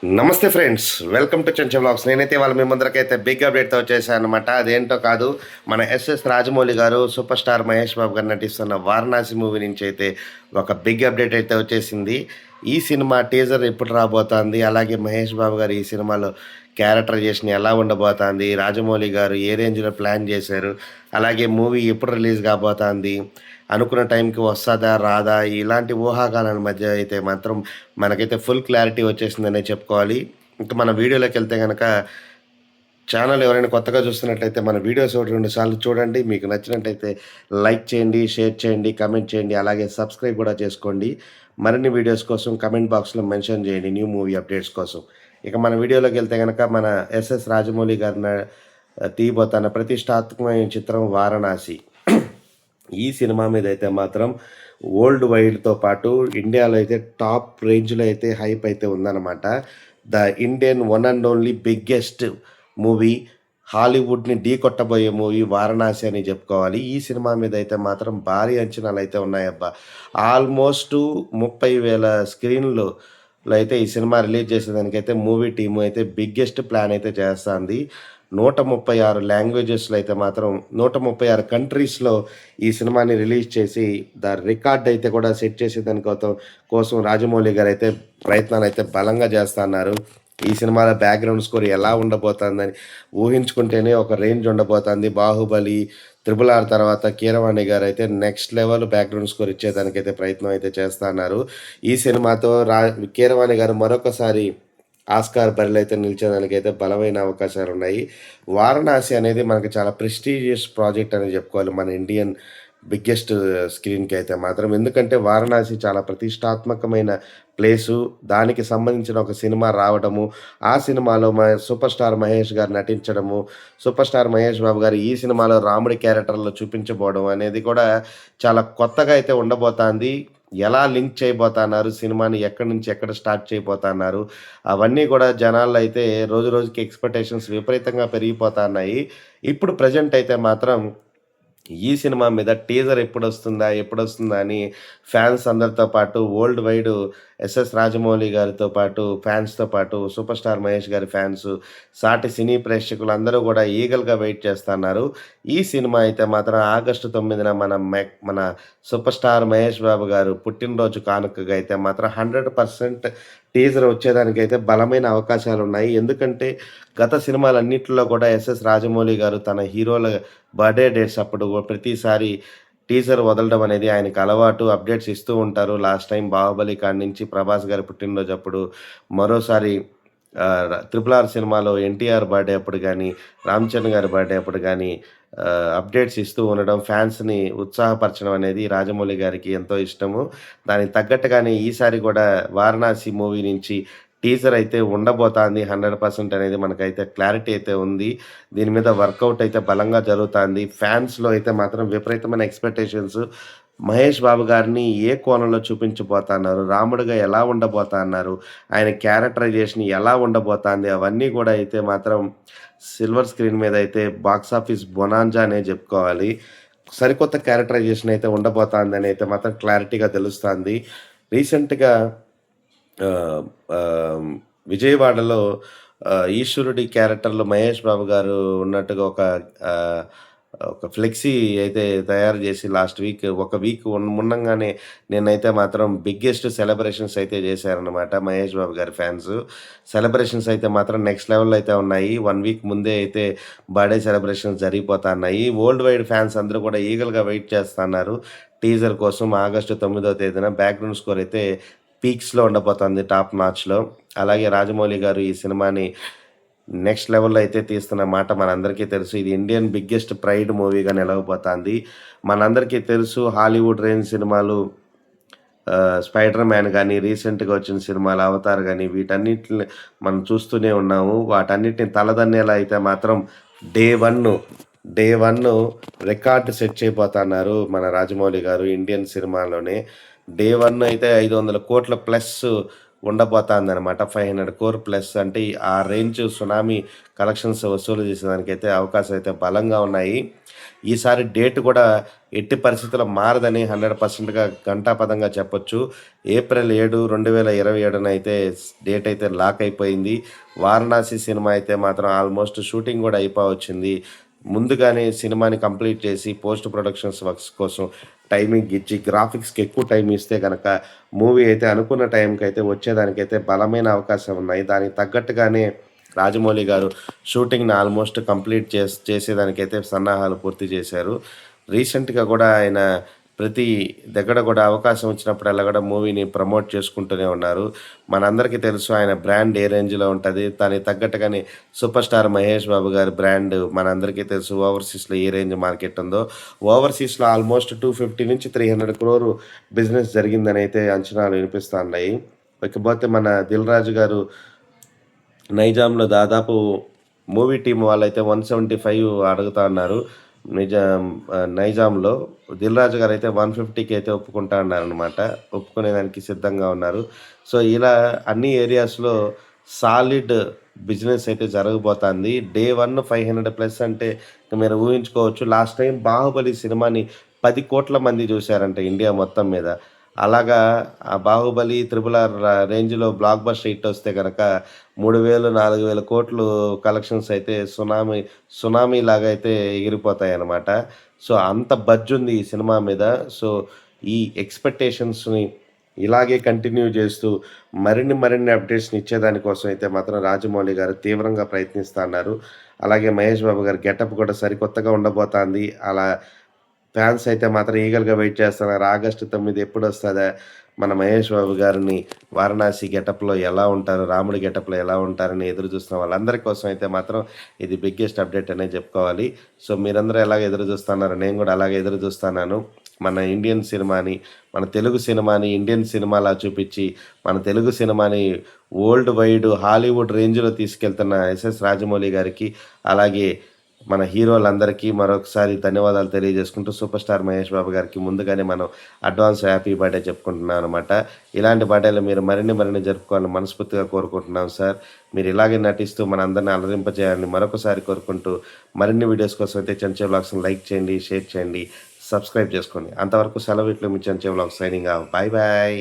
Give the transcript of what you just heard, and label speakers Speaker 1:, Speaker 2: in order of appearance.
Speaker 1: నమస్తే friends, welcome to చెంచం vlogs. నేనైతే వాళ్ళ మీ ముందరకైతే బిగ్ అప్డేట్తో వచ్చేసాను అనమాట. అదేంటో కాదు, మన ఎస్ఎస్ రాజమౌళి గారు సూపర్ స్టార్ మహేష్ బాబు గారు నటిస్తున్న వారణాసి మూవీ నుంచి అయితే ఒక బిగ్ అప్డేట్ అయితే వచ్చేసింది. ఈ సినిమా టీజర్ ఎప్పుడు రాబోతోంది, అలాగే మహేష్ బాబు గారు ఈ సినిమాలో క్యారెక్టరైజేషన్ ఎలా ఉండబోతోంది, రాజమౌళి గారు ఏ రేంజ్లో ప్లాన్ చేశారు, అలాగే మూవీ ఎప్పుడు రిలీజ్ కాబోతోంది, అనుకున్న టైంకి వస్తుందా రాదా, ఇలాంటి ఊహాగానాల మధ్య అయితే మాత్రం మనకైతే ఫుల్ క్లారిటీ వచ్చేసిందనే చెప్పుకోవాలి. ఇంకా మన వీడియోలోకి వెళ్తే కనుక, ఛానల్ ఎవరైనా కొత్తగా చూస్తున్నట్లయితే మన వీడియోస్ ఒకటి 2 సార్లు చూడండి. మీకు నచ్చినట్లయితే లైక్ చేయండి, షేర్ చేయండి, కమెంట్ చేయండి, అలాగే సబ్స్క్రైబ్ కూడా చేసుకోండి. మరిన్ని వీడియోస్ కోసం కమెంట్ బాక్స్లో మెన్షన్ చేయండి న్యూ మూవీ అప్డేట్స్ కోసం. ఇక మన వీడియోలోకి వెళ్తే కనుక, మన ఎస్ఎస్ రాజమౌళి గారిన తీయబోతున్న ప్రతిష్టాత్మకమైన చిత్రం వారణాసి. ఈ సినిమా మీద అయితే మాత్రం వరల్డ్ వైడ్తో పాటు ఇండియాలో అయితే టాప్ రేంజ్లో అయితే హైప్ అయితే ఉందన్నమాట. The Indian one and only biggest movie, హాలీవుడ్ని ఢీ కొట్టబోయే మూవీ వారణాసి అని చెప్పుకోవాలి. ఈ సినిమా మీద అయితే మాత్రం భారీ అంచనాలు అయితే ఉన్నాయబ్బా. ఆల్మోస్ట్ 30,000 స్క్రీన్లు అయితే ఈ సినిమా రిలీజ్ చేసేదానికైతే మూవీ టీము అయితే బిగ్గెస్ట్ ప్లాన్ అయితే చేస్తుంది. 136 లాంగ్వేజెస్లో అయితే మాత్రం 136 కంట్రీస్లో ఈ సినిమాని రిలీజ్ చేసి రికార్డ్ అయితే కూడా సెట్ చేసేదాని కోసం రాజమౌళి గారు అయితే ప్రయత్నాలు అయితే బలంగా చేస్తున్నారు. ఈ సినిమాలో బ్యాక్గ్రౌండ్ స్కోర్ ఎలా ఉండబోతుందని ఊహించుకుంటేనే ఒక రేంజ్ ఉండబోతుంది. బాహుబలి, RRR తర్వాత కీరవాణి గారు అయితే నెక్స్ట్ లెవెల్ బ్యాక్గ్రౌండ్ స్కోర్ ఇచ్చేదానికైతే ప్రయత్నం అయితే చేస్తున్నారు. ఈ సినిమాతో కీరవాణి గారు మరొకసారి ఆస్కార్ బరిలో అయితే నిలిచేదానికైతే బలమైన అవకాశాలు ఉన్నాయి. వారణాసి అనేది మనకి చాలా ప్రెస్టీజియస్ ప్రాజెక్ట్ అని చెప్పుకోవాలి మన ఇండియన్ బిగ్గెస్ట్ స్క్రీన్కి అయితే మాత్రం. ఎందుకంటే వారణాసి చాలా ప్రతిష్టాత్మకమైన ప్లేసు, దానికి సంబంధించిన ఒక సినిమా రావడము, ఆ సినిమాలో సూపర్ స్టార్ మహేష్ గారు నటించడము, సూపర్ స్టార్ మహేష్ బాబు గారు ఈ సినిమాలో రాముడి క్యారెక్టర్లో చూపించబోవడం అనేది కూడా చాలా కొత్తగా అయితే ఉండబోతోంది. ఎలా లింక్ చేయబోతున్నారు సినిమాని, ఎక్కడి నుంచి ఎక్కడ స్టార్ట్ చేయబోతున్నారు, అవన్నీ కూడా జనాల్లో అయితే రోజు రోజుకి ఎక్స్పెక్టేషన్స్ విపరీతంగా పెరిగిపోతున్నాయి. ఇప్పుడు ప్రజెంట్ అయితే మాత్రం ఈ సినిమా మీద టీజర్ ఎప్పుడొస్తుందా అని ఫ్యాన్స్ అందరితో పాటు వరల్డ్ వైడ్ ఎస్ఎస్ రాజమౌళి గారితో పాటు ఫ్యాన్స్తో పాటు సూపర్ స్టార్ మహేష్ గారి ఫ్యాన్స్, సాటి సినీ ప్రేక్షకులు అందరూ కూడా ఈగల్గా వెయిట్ చేస్తున్నారు. ఈ సినిమా అయితే మాత్రం ఆగస్టు 9న మన సూపర్ స్టార్ మహేష్ బాబు గారు పుట్టినరోజు కానుకగా అయితే మాత్రం 100% టీజర్ వచ్చేదానికైతే బలమైన అవకాశాలు ఉన్నాయి. ఎందుకంటే గత సినిమాలన్నింటిలో కూడా ఎస్ఎస్ రాజమౌళి గారు తన హీరోల బర్త్డే డేట్స్ అప్పుడు ప్రతిసారి టీజర్ వదలడం అనేది ఆయనకు అలవాటు. అప్డేట్స్ ఇస్తూ ఉంటారు. లాస్ట్ టైం బాహుబలి కాడి నుంచి ప్రభాస్ గారి పుట్టినరోజు అప్పుడు, మరోసారి RRR సినిమాలో ఎన్టీఆర్ బర్త్డే అప్పుడు కానీ, రామ్ చరణ్ గారి బర్త్డే అప్పుడు కానీ అప్డేట్స్ ఇస్తూ ఉండడం, ఫ్యాన్స్ని ఉత్సాహపరచడం అనేది రాజమౌళి గారికి ఎంతో ఇష్టము. దానికి తగ్గట్టుగానే ఈసారి కూడా వారణాసి మూవీ నుంచి టీజర్ అయితే ఉండబోతోంది. 100% అనేది మనకైతే క్లారిటీ అయితే ఉంది. దీని మీద వర్కౌట్ అయితే బలంగా జరుగుతుంది. ఫ్యాన్స్లో అయితే మాత్రం విపరీతమైన ఎక్స్పెక్టేషన్స్. మహేష్ బాబు గారిని ఏ కోణంలో చూపించబోతున్నారు, రాముడిగా ఎలా ఉండబోతున్నారు, ఆయన క్యారెక్టరైజేషన్ ఎలా ఉండబోతుంది, అవన్నీ కూడా అయితే మాత్రం సిల్వర్ స్క్రీన్ మీద అయితే బాక్స్ ఆఫీస్ బొనాంజా అనే చెప్పుకోవాలి. సరికొత్త క్యారెక్టరైజేషన్ అయితే ఉండబోతుందని అయితే మాత్రం క్లారిటీగా తెలుస్తుంది. రీసెంట్గా విజయవాడలో ఈశ్వరుడి క్యారెక్టర్లో మహేష్ బాబు గారు ఉన్నట్టుగా ఒక ఫ్లెక్సీ అయితే తయారు చేసి లాస్ట్ వీక్ ఒక వీక్ ముందంగానే నేనైతే మాత్రం బిగ్గెస్ట్ సెలబ్రేషన్స్ అయితే చేశారనమాట మహేష్ బాబు గారి ఫ్యాన్స్. సెలబ్రేషన్స్ అయితే మాత్రం నెక్స్ట్ లెవెల్లో అయితే ఉన్నాయి. 1 వీక్ ముందే అయితే బర్త్డే సెలబ్రేషన్స్ జరిగిపోతున్నాయి. వరల్డ్ వైడ్ ఫ్యాన్స్ అందరూ కూడా ఈగల్గా వెయిట్ చేస్తున్నారు టీజర్ కోసం. ఆగస్టు 9వ తేదీన బ్యాక్గ్రౌండ్ స్కోర్ అయితే పీక్స్లో ఉండబోతుంది, టాప్ నాచ్లో. అలాగే రాజమౌళి గారు ఈ సినిమాని నెక్స్ట్ లెవెల్లో అయితే తీస్తున్న మాట మనందరికీ తెలుసు. ఇది ఇండియన్ బిగ్గెస్ట్ ప్రైడ్ మూవీగా నిలవబోతుంది. మనందరికీ తెలుసు హాలీవుడ్ రేంజ్ సినిమాలు, స్పైడర్ మ్యాన్ కానీ, రీసెంట్గా వచ్చిన సినిమాలు అవతార్ కానీ, వీటన్నిటిని మనం చూస్తూనే ఉన్నాము. వాటన్నిటిని తలదన్నేలా అయితే మాత్రం డే వన్ రికార్డు సెట్ చేయబోతున్నారు మన రాజమౌళి గారు ఇండియన్ సినిమాలోనే. డే 1 అయితే 500 కోట్ల ప్లస్ ఉండబోతుందన్నమాట. 500 కోర్ ప్లస్ అంటే ఆ రేంజ్ సునామీ కలెక్షన్స్ వసూలు చేసేదానికైతే అవకాశాలు అయితే బలంగా ఉన్నాయి. ఈసారి డేట్ కూడా ఎట్టి పరిస్థితుల్లో మారదని 100%గా ఘంటాపథంగా చెప్పొచ్చు. ఏప్రిల్ 7, 2027 అయితే డేట్ అయితే లాక్ అయిపోయింది. వారణాసి సినిమా అయితే మాత్రం ఆల్మోస్ట్ షూటింగ్ కూడా అయిపోవచ్చింది. ముందుగానే సినిమాని కంప్లీట్ చేసి పోస్ట్ ప్రొడక్షన్స్ వర్క్స్ కోసం టైమింగ్ ఇచ్చి గ్రాఫిక్స్కి ఎక్కువ టైం ఇస్తే కనుక మూవీ అయితే అనుకున్న టైంకి అయితే వచ్చేదానికైతే బలమైన అవకాశం ఉన్నాయి. దానికి తగ్గట్టుగానే రాజమౌళి గారు షూటింగ్ని ఆల్మోస్ట్ కంప్లీట్ చేసేదానికైతే సన్నాహాలు పూర్తి చేశారు. రీసెంట్గా కూడా ఆయన ప్రతి దగ్గర కూడా అవకాశం వచ్చినప్పుడల్లా కూడా మూవీని ప్రమోట్ చేసుకుంటూనే ఉన్నారు. మనందరికీ తెలుసు ఆయన బ్రాండ్ ఏ రేంజ్లో ఉంటుంది. దానికి తగ్గట్టుగానే సూపర్ స్టార్ మహేష్ బాబు గారి బ్రాండ్ మనందరికీ తెలుసు. ఓవర్సీస్లో ఏ రేంజ్ మార్కెట్ ఉందో, ఓవర్సీస్లో ఆల్మోస్ట్ 250 నుంచి 300 crore బిజినెస్ జరిగిందని అయితే అంచనాలు వినిపిస్తున్నాయి. ఇకపోతే మన దిల్ రాజు గారు నైజాంలో దాదాపు మూవీ టీం వాళ్ళైతే 175 అడుగుతా ఉన్నారు. నైజాంలో దిల్ రాజు గారు అయితే 150కి అయితే ఒప్పుకుంటా అన్నారనమాట. ఒప్పుకునేదానికి సిద్ధంగా ఉన్నారు. సో ఇలా అన్ని ఏరియాస్లో సాలిడ్ బిజినెస్ అయితే జరగబోతుంది. డే 1 500+ అంటే మీరు ఊహించుకోవచ్చు. లాస్ట్ టైం బాహుబలి సినిమాని 10 కోట్ల మంది చూశారంట ఇండియా మొత్తం మీద. అలాగా ఆ బాహుబలి, త్రిబుల్ ఆర్ రేంజ్లో బ్లాక్ బస్టర్ హిట్ వస్తే కనుక 3000, 4000 కోట్లు కలెక్షన్స్ అయితే సునామీ లాగా అయితే ఎగిరిపోతాయన్నమాట. సో అంత బజ్ ఉంది ఈ సినిమా మీద. సో ఈ ఎక్స్పెక్టేషన్స్ని ఇలాగే కంటిన్యూ చేస్తూ మరిన్ని అప్డేట్స్ని ఇచ్చేదానికోసం అయితే మాత్రం రాజమౌళి గారు తీవ్రంగా ప్రయత్నిస్తున్నారు. అలాగే మహేష్ బాబు గారి గెటప్ కూడా సరికొత్తగా ఉండబోతుంది. అలా ఫ్యాన్స్ అయితే మాత్రం ఈగల్గా వెయిట్ చేస్తున్నారు. ఆగస్టు 9 ఎప్పుడు వస్తుందా, మన మహేష్ బాబు గారిని వారణాసి గెటప్లో ఎలా ఉంటారు, రాముడి గెటప్లో ఎలా ఉంటారని ఎదురు చూస్తున్న వాళ్ళందరి కోసం అయితే మాత్రం ఇది బిగ్గెస్ట్ అప్డేట్ అనే చెప్పుకోవాలి. సో మీరందరూ ఎలాగ ఎదురు చూస్తున్నారు, నేను కూడా అలాగే ఎదురు చూస్తున్నాను. మన ఇండియన్ సినిమాని, మన తెలుగు సినిమాని ఇండియన్ సినిమాలా చూపించి మన తెలుగు సినిమాని వరల్డ్ వైడ్ హాలీవుడ్ రేంజ్లో తీసుకెళ్తున్న ఎస్ఎస్ రాజమౌళి గారికి, అలాగే మన హీరోలందరికీ మరొకసారి ధన్యవాదాలు తెలియజేసుకుంటూ సూపర్ స్టార్ మహేష్ బాబు గారికి ముందుగానే మనం అడ్వాన్స్ హ్యాపీ బర్త్డే చెప్పుకుంటున్నాం అనమాట. ఇలాంటి బర్త్డేలు మీరు మరిన్ని జరుపుకోవాలని మనస్ఫూర్తిగా కోరుకుంటున్నాం సార్. మీరు ఇలాగే నటిస్తూ మన అందరినీ అలరింపజేయాలని మరొకసారి కోరుకుంటూ మరిన్ని వీడియోస్ కోసం అయితే చెంచే వ్లాగ్స్ని లైక్ చేయండి, షేర్ చేయండి, సబ్స్క్రైబ్ చేసుకోండి. అంతవరకు సెలవు. ఇట్లు మీ Chenche vlogs signing off. Bye bye.